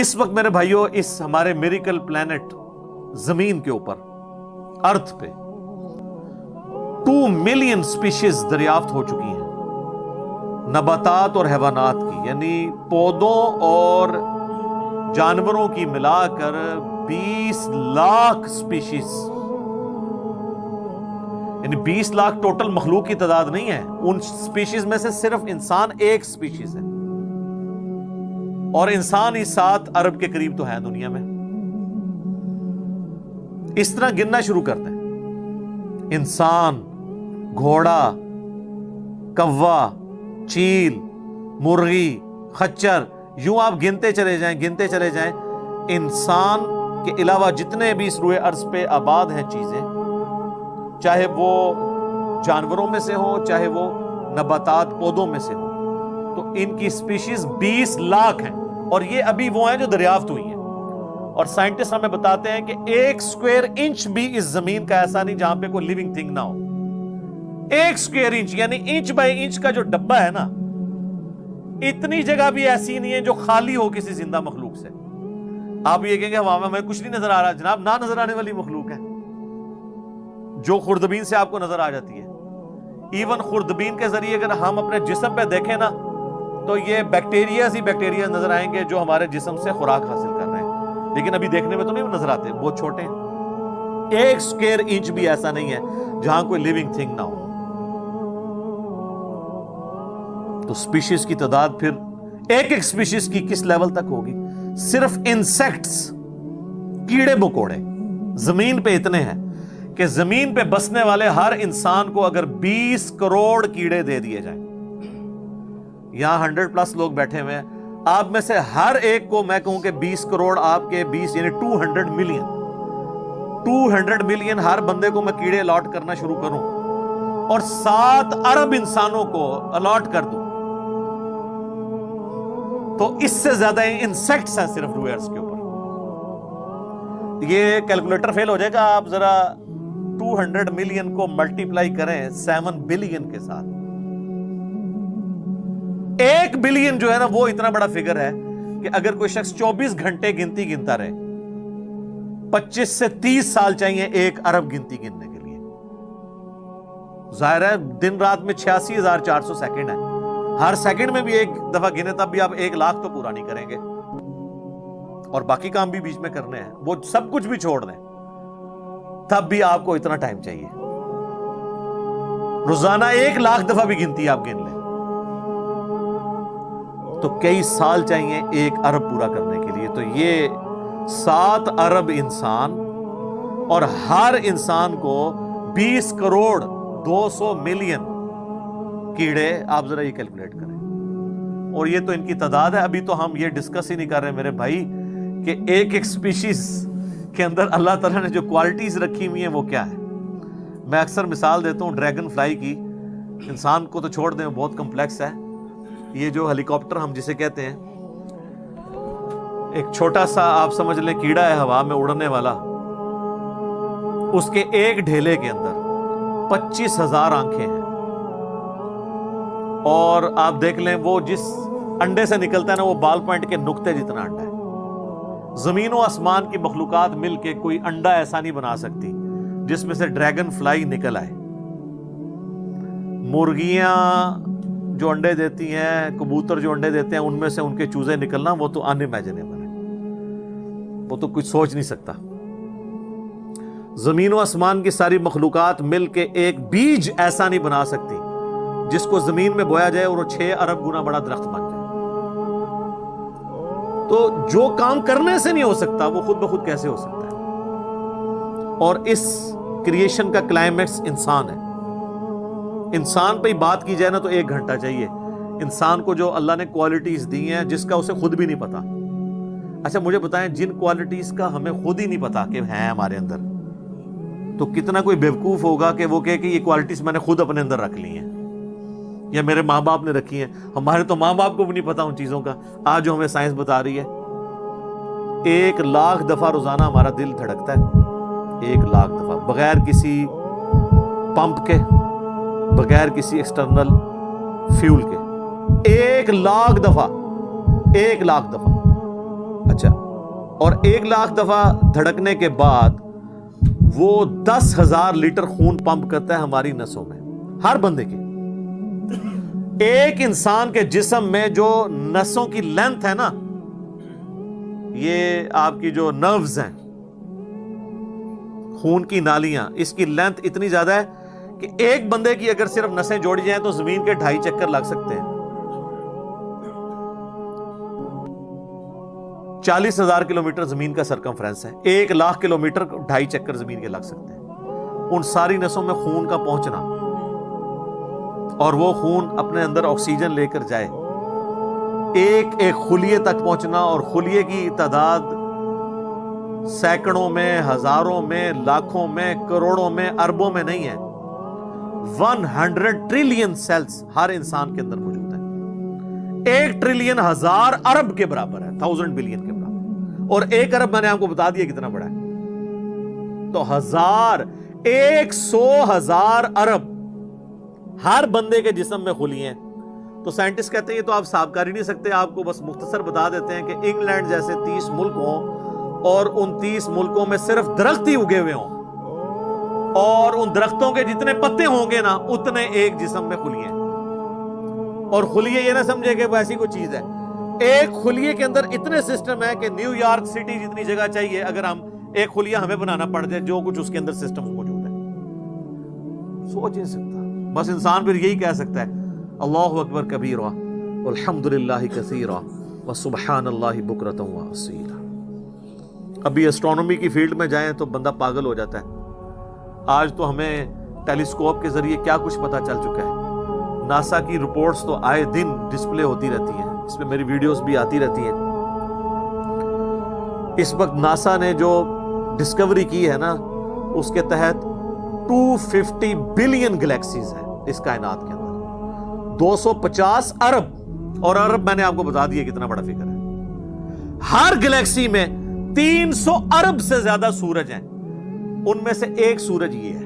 اس وقت میرے بھائیوں اس ہمارے میریکل پلانٹ زمین کے اوپر ارتھ پہ 2 ملین سپیشیز دریافت ہو چکی ہیں نباتات اور حیوانات کی، یعنی پودوں اور جانوروں کی ملا کر 20 لاکھ سپیشیز، یعنی 20 لاکھ ٹوٹل مخلوق کی تعداد نہیں ہے، ان سپیشیز میں سے صرف انسان ایک سپیشیز ہے، اور انسان ہی 7 ارب کے قریب تو ہے دنیا میں۔ اس طرح گننا شروع کرتے ہیں، انسان، گھوڑا، کوا، چیل، مرغی، خچر، یوں آپ گنتے چلے جائیں، انسان کے علاوہ جتنے بھی اس روئے ارض پہ آباد ہیں چیزیں، چاہے وہ جانوروں میں سے ہوں، چاہے وہ نباتات پودوں میں سے ہوں، تو ان کی سپیشیز 20 لاکھ ہیں، اور یہ ابھی وہ ہیں جو دریافت ہوئی ہیں۔ اور سائنٹسٹ ہمیں بتاتے ہیں کہ 1 سکوائر انچ بھی اس زمین کا ایسا نہیں جہاں پہ کوئی لیونگ تھنگ نہ ہو۔ 1 سکوائر انچ یعنی انچ بائی انچ کا جو ڈبہ ہے نا، اتنی جگہ بھی ایسی نہیں ہے جو خالی ہو کسی زندہ مخلوق سے۔ آپ یہ کہیں گے ہوا میں ہمیں کچھ نہیں نظر آ رہا، جناب نہ نظر آنے والی مخلوق ہے جو خوردبین سے آپ کو نظر آ جاتی ہے۔ ایون خوردبین کے ذریعے اگر ہم اپنے جسم پہ دیکھیں نا تو یہ بیکٹیریاز ہی بیکٹیریاز نظر آئیں گے جو ہمارے جسم سے خوراک حاصل کر رہے ہیں، لیکن ابھی دیکھنے میں تو نہیں نظر آتے، بہت چھوٹے ہیں۔ 1 سکوائر انچ بھی ایسا نہیں ہے جہاں کوئی لیونگ تھنگ نہ ہو۔ تو سپیشیز کی تعداد پھر ایک سپیشیز کی کس لیول تک ہوگی؟ صرف انسیکٹس، کیڑے مکوڑے زمین پہ اتنے ہیں کہ زمین پہ بسنے والے ہر انسان کو اگر 20 کروڑ کیڑے دے دیے جائیں، یہاں 100+ لوگ بیٹھے ہوئے ہیں، آپ میں سے ہر ایک کو میں کہوں کہ 20 کروڑ آپ کے 20 یعنی 200 ملین ہر بندے کو میں کیڑے الاٹ کرنا شروع کروں اور 7 ارب انسانوں کو الاٹ کر دوں، تو اس سے زیادہ انسیکٹس ہیں صرف روئے ارض کے اوپر۔ یہ کیلکولیٹر فیل ہو جائے گا، آپ ذرا 200 ملین کو ملٹیپلائی کریں 7 بلین کے ساتھ۔ 1 بلین جو ہے نا وہ اتنا بڑا فگر ہے کہ اگر کوئی شخص 24 گھنٹے گنتی گنتا رہے، 25 سے 30 سال چاہیے 1 ارب گنتی گننے کے لیے۔ ظاہر ہے دن رات میں 86,400 سیکنڈ ہے، ہر سیکنڈ میں بھی 1 دفعہ گنے تب بھی آپ 1 لاکھ تو پورا نہیں کریں گے، اور باقی کام بھی بیچ میں کرنے ہیں، وہ سب کچھ بھی چھوڑ دیں تب بھی آپ کو اتنا ٹائم چاہیے۔ روزانہ 1 لاکھ دفعہ بھی گنتی آپ گن لیں تو کئی سال چاہیے 1 ارب پورا کرنے کے لیے۔ تو یہ 7 ارب انسان، اور ہر انسان کو 20 کروڑ 200 ملین کیڑے، آپ ذرا یہ کیلکولیٹ کریں، اور یہ تو ان کی تعداد ہے۔ ابھی تو ہم یہ ڈسکس ہی نہیں کر رہے میرے بھائی کہ ایک سپیشیز کے اندر اللہ تعالیٰ نے جو کوالٹیز رکھی ہوئی ہیں وہ کیا ہے۔ میں اکثر مثال دیتا ہوں ڈریگن فلائی کی، انسان کو تو چھوڑ دیں بہت کمپلیکس ہے، یہ جو ہیلی کاپٹر ہم جسے کہتے ہیں، ایک چھوٹا سا آپ سمجھ لیں کیڑا ہے ہوا میں اڑنے والا، اس کے ایک ڈھیلے کے اندر 25,000 آنکھیں ہیں، اور آپ دیکھ لیں وہ جس انڈے سے نکلتا ہے نا وہ بال پوائنٹ کے نقطے جتنا انڈا ہے۔ زمین و آسمان کی مخلوقات مل کے کوئی انڈا ایسا نہیں بنا سکتی جس میں سے ڈریگن فلائی نکل آئے۔ مرغیاں جو انڈے دیتی ہیں، کبوتر جو انڈے دیتے ہیں، ان میں سے ان کے چوزے نکلنا وہ تو ان امیجنیبل ہے، وہ تو کچھ سوچ نہیں سکتا۔ زمین و آسمان کی ساری مخلوقات مل کے ایک بیج ایسا نہیں بنا سکتی جس کو زمین میں بویا جائے اور وہ 6 ارب گنا بڑا درخت بن جائے۔ تو جو کام کرنے سے نہیں ہو سکتا وہ خود بخود کیسے ہو سکتا ہے؟ اور اس کریشن کا کلائمیکس انسان ہے۔ انسان پہ ہی بات کی جائے نا تو 1 گھنٹہ چاہیے انسان کو، جو اللہ نے کوالٹیز دی ہیں جس کا اسے خود بھی نہیں پتا۔ اچھا مجھے بتائیں، جن کوالٹیز کا ہمیں خود ہی نہیں پتا کہ ہیں ہمارے اندر، تو کتنا کوئی بیوقوف ہوگا کہ وہ کہے کہ یہ کوالٹیز میں نے خود اپنے اندر رکھ لی ہیں یا میرے ماں باپ نے رکھی ہیں۔ ہمارے تو ماں باپ کو بھی نہیں پتا ان چیزوں کا، آج جو ہمیں سائنس بتا رہی ہے۔ 1 لاکھ دفعہ روزانہ ہمارا دل دھڑکتا ہے، 1 لاکھ دفعہ، بغیر کسی پمپ کے، بغیر کسی ایکسٹرنل فیول کے، 1 لاکھ دفعہ، 1 لاکھ دفعہ۔ اچھا، اور 1,00,000 دفعہ دھڑکنے کے بعد وہ 10,000 لیٹر خون پمپ کرتا ہے ہماری نسوں میں، ہر بندے کے. ایک انسان کے جسم میں جو نسوں کی لینتھ ہے نا، یہ آپ کی جو نروز ہیں، خون کی نالیاں، اس کی لینتھ اتنی زیادہ ہے کہ ایک بندے کی اگر صرف نسیں جوڑی جائیں تو زمین کے 2.5 چکر لگ سکتے ہیں. 40,000 کلومیٹر زمین کا سرکمفرنس ہے، 1,00,000 کلومیٹر 2.5 چکر زمین کے لگ سکتے ہیں. ان ساری نسوں میں خون کا پہنچنا اور وہ خون اپنے اندر آکسیجن لے کر جائے، ایک ایک خلیے تک پہنچنا، اور خلیے کی تعداد سینکڑوں میں، ہزاروں میں، لاکھوں میں، کروڑوں میں، اربوں میں نہیں ہے. 100 ٹریلین سیلز ہر انسان کے اندر موجود ہیں. 1 ٹریلین 1000 ارب کے برابر ہے، 1000 بلین کے برابر. اور 1 ارب میں نے آپ کو بتا دیا کتنا بڑا ہے. تو 100,000 ارب ہر بندے کے جسم میں خلیے ہیں. تو سائنٹسٹ کہتے ہیں یہ تو آپ صاف کر ہی نہیں سکتے، آپ کو بس مختصر بتا دیتے ہیں کہ انگلینڈ جیسے 30 ملک ہوں اور ان 30 ملکوں میں صرف درخت ہی اگے ہوئے ہوں، اور ان درختوں کے جتنے پتے ہوں گے نا اتنے ایک جسم میں خلیے ہیں. اور خلیے یہ نہ سمجھے کہ وہ ایسی کوئی چیز ہے، ایک خلیے کے اندر اتنے سسٹم ہے کہ نیو یارک سٹی جتنی جگہ چاہیے اگر ہم ایک خلیہ ہمیں بنانا پڑ جائے، جو کچھ اس کے اندر سسٹم موجود ہے سوچ نہیں سکتا. بس انسان پھر یہی کہہ سکتا ہے اللہ اکبر کبیرہ والحمدللہ کثیرہ وسبحان اللہ بکرۃ واصیلا. ابھی اسٹرانومی کی فیلڈ میں جائیں تو بندہ پاگل ہو جاتا ہے. آج تو ہمیں ٹیلیسکوپ کے ذریعے کیا کچھ پتا چل چکا ہے. ناسا کی رپورٹس تو آئے دن ڈسپلے ہوتی رہتی ہیں، اس میں میری ویڈیوز بھی آتی رہتی ہیں. اس وقت ناسا نے جو ڈسکوری کی ہے نا، اس کے تحت 250 بلین گلیکسیز ہیں اس کائنات کے اندر، 250 ارب. اور ارب میں نے آپ کو بتا دیا کتنا بڑا فگر ہے. ہر گلیکسی میں 300 ارب سے زیادہ سورج ہیں، ان میں سے ایک سورج یہ ہے.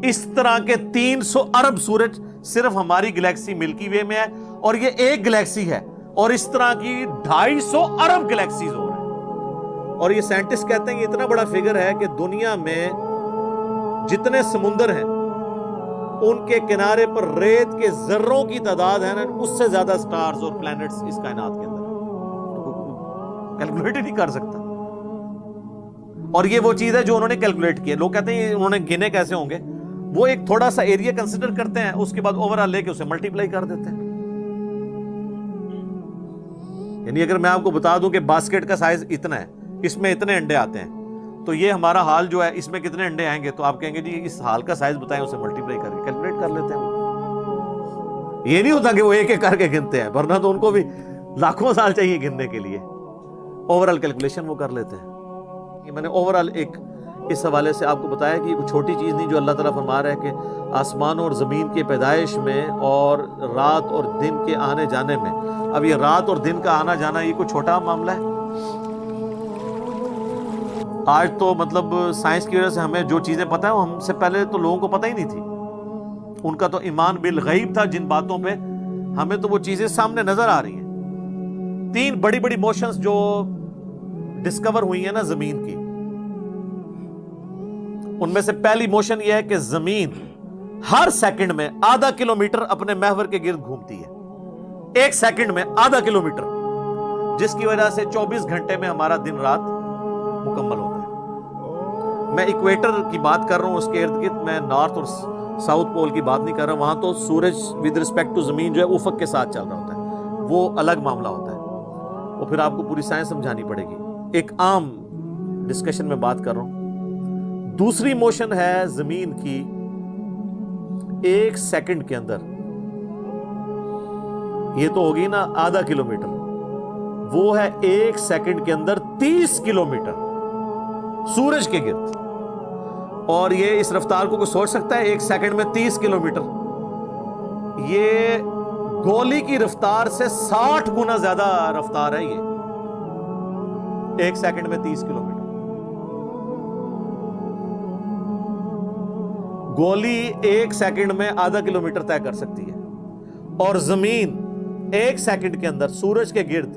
اس طرح کے 300 ارب سورج صرف ہماری گلیکسی ملکی وے میں ہے، اور یہ ایک گلیکسی ہے، اور اس طرح کی 250 ارب گلیکسیز ہو رہے ہیں. اور یہ سائنٹسٹ کہتے ہیں یہ اتنا بڑا فگر ہے کہ دنیا میں جتنے سمندر ہیں ان کے کنارے پر ریت کے ذروں کی تعداد ہے نا، اس سے زیادہ سٹارز اور پلانٹس اس کائنات کے اندر کیلکولیٹ ہی نہیں کر سکتا. اور یہ وہ چیز ہے جو انہوں نے کیلکولیٹ کی ہے. لوگ کہتے ہیں انہوں نے گنے کیسے ہوں گے، وہ ایک تھوڑا سا ایریا کنسیڈر کرتے ہیں، اس کے بعد اوورآل لے کے اسے ملٹیپلائی کر دیتے ہیں. یعنی اگر میں آپ کو بتا دوں کہ باسکٹ کا سائز اتنا ہے، اس میں اتنے انڈے آتے ہیں، تو یہ ہمارا حال جو ہے اس میں کتنے انڈے آئیں گے، تو آپ کہیں گے جی اس حال کا سائز بتائیں، اسے ملٹیپلائی کر کے کیلکولیٹ کر لیتے ہیں. یہ نہیں ہوتا کہ وہ ایک ایک کر کے گنتے ہیں، ورنہ تو ان کو بھی لاکھوں سال چاہیے گننے کے لیے. اوورآل کیلکولیشن وہ کر لیتے ہیں. یہ میں نے اوورآل ایک اس حوالے سے آپ کو بتایا کہ یہ چھوٹی چیز نہیں جو اللہ تعالیٰ فرما رہا ہے کہ آسمان اور زمین کے پیدائش میں اور رات اور دن کے آنے جانے میں. اب یہ رات اور دن کا آنا جانا یہ کوئی چھوٹا معاملہ ہے؟ آج تو مطلب سائنس کی وجہ سے ہمیں جو چیزیں پتہ ہیں ہم سے پہلے تو لوگوں کو پتہ ہی نہیں تھی. ان کا تو ایمان بالغیب تھا جن باتوں پہ، ہمیں تو وہ چیزیں سامنے نظر آ رہی ہیں. 3 بڑی بڑی موشنز جو ڈسکور ہوئی ہیں نا زمین کی، ان میں سے پہلی موشن یہ ہے کہ زمین ہر سیکنڈ میں آدھا کلومیٹر اپنے محور کے گرد گھومتی ہے. 1 سیکنڈ میں آدھا کلومیٹر، جس کی وجہ سے 24 گھنٹے میں ہمارا دن رات مکمل ہوتا ہے. میں ایکویٹر کی بات کر رہا ہوں، اس کے ارد گرد میں نارتھ اور ساؤتھ پول کی بات نہیں کر رہا. وہاں تو سورج ود رسپیکٹ ٹو زمین جو ہے افق کے ساتھ چل رہا ہوتا ہے، وہ الگ معاملہ ہوتا ہے. وہ پھر آپ کو پوری سائنس سمجھانی پڑے گی. ایک عام ڈسکشن میں بات کر رہا ہوں. دوسری موشن ہے زمین کی 1 سیکنڈ کے اندر، یہ تو ہوگی نا آدھا کلومیٹر، وہ ہے 1 سیکنڈ کے اندر 30 کلومیٹر سورج کے گرد. اور یہ اس رفتار کو کوئی سوچ سکتا ہے 1 سیکنڈ میں 30 کلومیٹر؟ یہ گولی کی رفتار سے 60 گنا زیادہ رفتار ہے. یہ 1 سیکنڈ میں 30 کلومیٹر. گولی 1 سیکنڈ میں آدھا کلومیٹر طے کر سکتی ہے، اور زمین 1 سیکنڈ کے اندر سورج کے گرد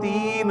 3